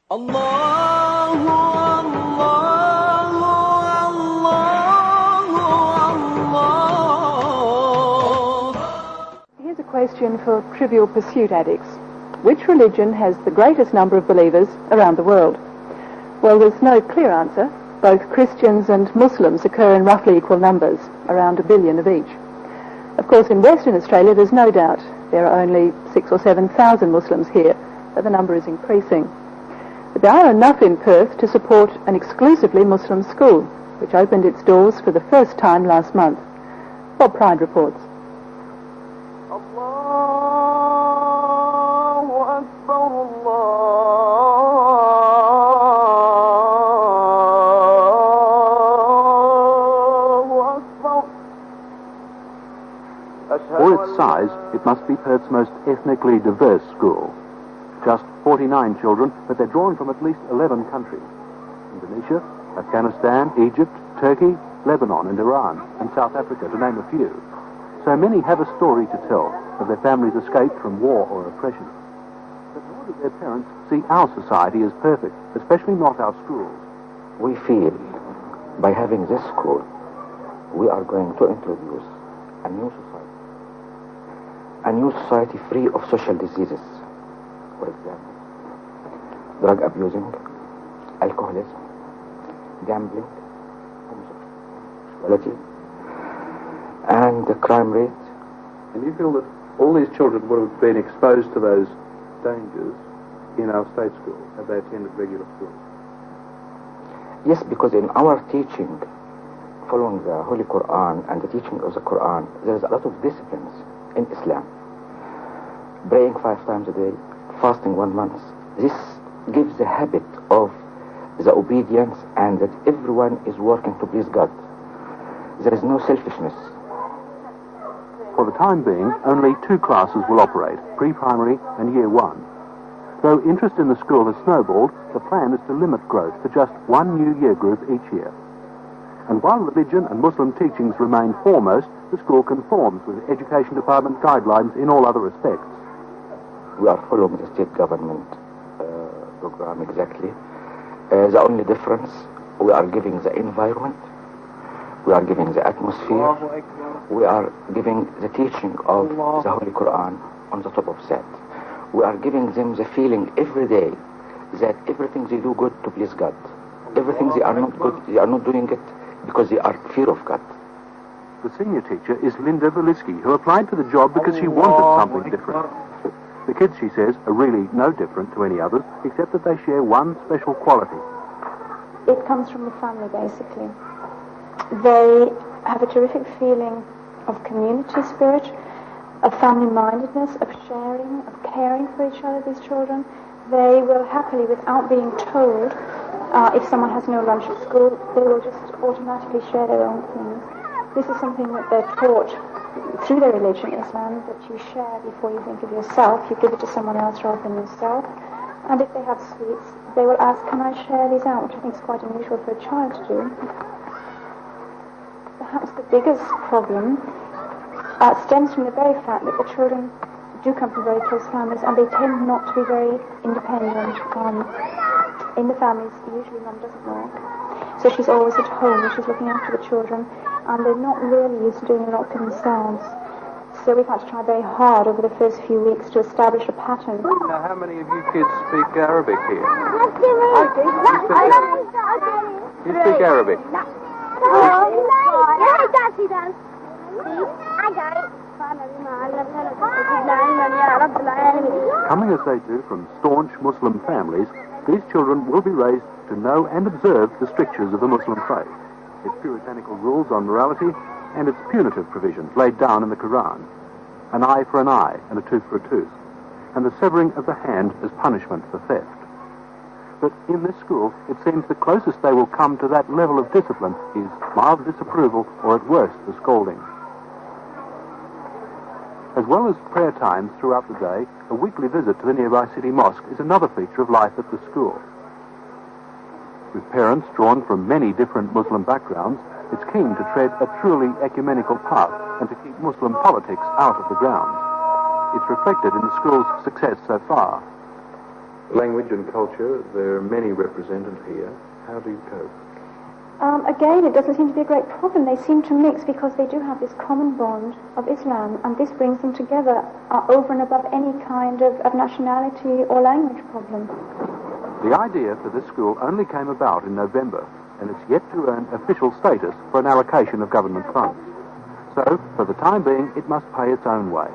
Allahu, Allahu, Allahu, Allah. Here's a question for Trivial Pursuit addicts. Which religion has the greatest number of believers around the world? Well, there's no clear answer. Both Christians and Muslims occur in roughly equal numbers, around 1 billion of each. Of course, in Western Australia, there's no doubt there are only 6,000 or 7,000 Muslims here, but the number is increasing. But there are enough in Perth to support an exclusively Muslim school, which opened its doors for the first time last month. Bob Pride reports. Allahu Akbar, Allahu Akbar. For its size, it must be Perth's most ethnically diverse school. Just 49 children, but they're drawn from at least 11 countries. Indonesia, Afghanistan, Egypt, Turkey, Lebanon and Iran, and South Africa, to name a few. So many have a story to tell of their families' escape from war or oppression. But nor do their parents see our society as perfect, especially not our schools. We feel by having this school, we are going to introduce a new society. A new society free of social diseases. For example, drug abusing, alcoholism, gambling, homosexuality, and the crime rate. And you feel that all these children would have been exposed to those dangers in our state schools, had they attended regular schools? Yes, because in our teaching, following the Holy Quran and the teaching of the Quran, there is a lot of disciplines in Islam. Praying 5 times a day, fasting 1 month. This gives the habit of the obedience and that everyone is working to please God. There is no selfishness. For the time being, only 2 classes will operate, pre-primary and year 1. Though interest in the school has snowballed, the plan is to limit growth to just 1 new year group each year. And while religion and Muslim teachings remain foremost, the school conforms with Education Department guidelines in all other respects. We are following the state government program exactly. The only difference, we are giving the environment, we are giving the atmosphere, we are giving the teaching of the Holy Quran on the top of that. We are giving them the feeling every day that everything they do good to please God. Everything they are not good, they are not doing it because they are fear of God. The senior teacher is Linda Velisky, who applied for the job because she wanted something different. The kids, she says, are really no different to any others, except that they share one special quality. It comes from the family, basically. They have a terrific feeling of community spirit, of family-mindedness, of sharing, of caring for each other, these children. They will happily, without being told, if someone has no lunch at school, they will just automatically share their own things. This is something that they're taught through their religion, Islam, that you share before you think of yourself. You give it to someone else rather than yourself. And if they have sweets, they will ask, can I share these out? Which I think is quite unusual for a child to do. Perhaps the biggest problem stems from the very fact that the children do come from very close families and they tend not to be very independent. In the families, usually mum doesn't work. So she's always at home and she's looking after the children, and they're not really used to doing a lot for themselves. So we've had to try very hard over the first few weeks to establish a pattern. Now, how many of you kids speak Arabic here? You speak Arabic? Coming as they do from staunch Muslim families, these children will be raised to know and observe the strictures of the Muslim faith, its puritanical rules on morality, and its punitive provisions laid down in the Quran. An eye for an eye and a tooth for a tooth, and the severing of the hand as punishment for theft. But in this school, it seems the closest they will come to that level of discipline is mild disapproval, or at worst, the scolding. As well as prayer times throughout the day, a weekly visit to the nearby city mosque is another feature of life at the school. With parents drawn from many different Muslim backgrounds, it's keen to tread a truly ecumenical path and to keep Muslim politics out of the grounds. It's reflected in the school's success so far. Language and culture, there are many represented here. How do you cope? Again, it doesn't seem to be a great problem. They seem to mix because they do have this common bond of Islam, and this brings them together over and above any kind of nationality or language problem. The idea for this school only came about in November, and it's yet to earn official status for an allocation of government funds. So, for the time being, it must pay its own way.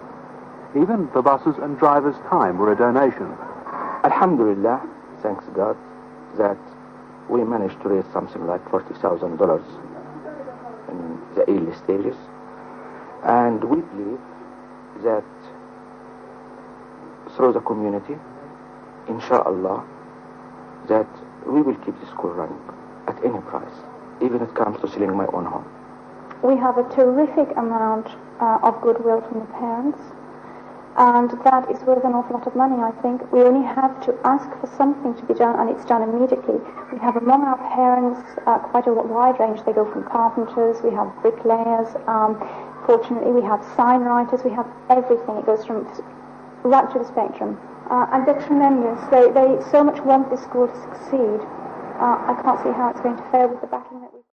Even the buses and drivers' time were a donation. Alhamdulillah, thanks God, that we managed to raise something like $40,000 in the early stages. And we believe that through the community, inshallah, that we will keep the school running at any price, even if it comes to selling my own home. We have a terrific amount of goodwill from the parents, and that is worth an awful lot of money, I think. We only have to ask for something to be done, and it's done immediately. We have among our parents quite a wide range. They go from carpenters, we have bricklayers, fortunately we have sign writers, we have everything. It goes from right to the spectrum. And they're tremendous. They so much want this school to succeed. I can't see how it's going to fail with the backing that we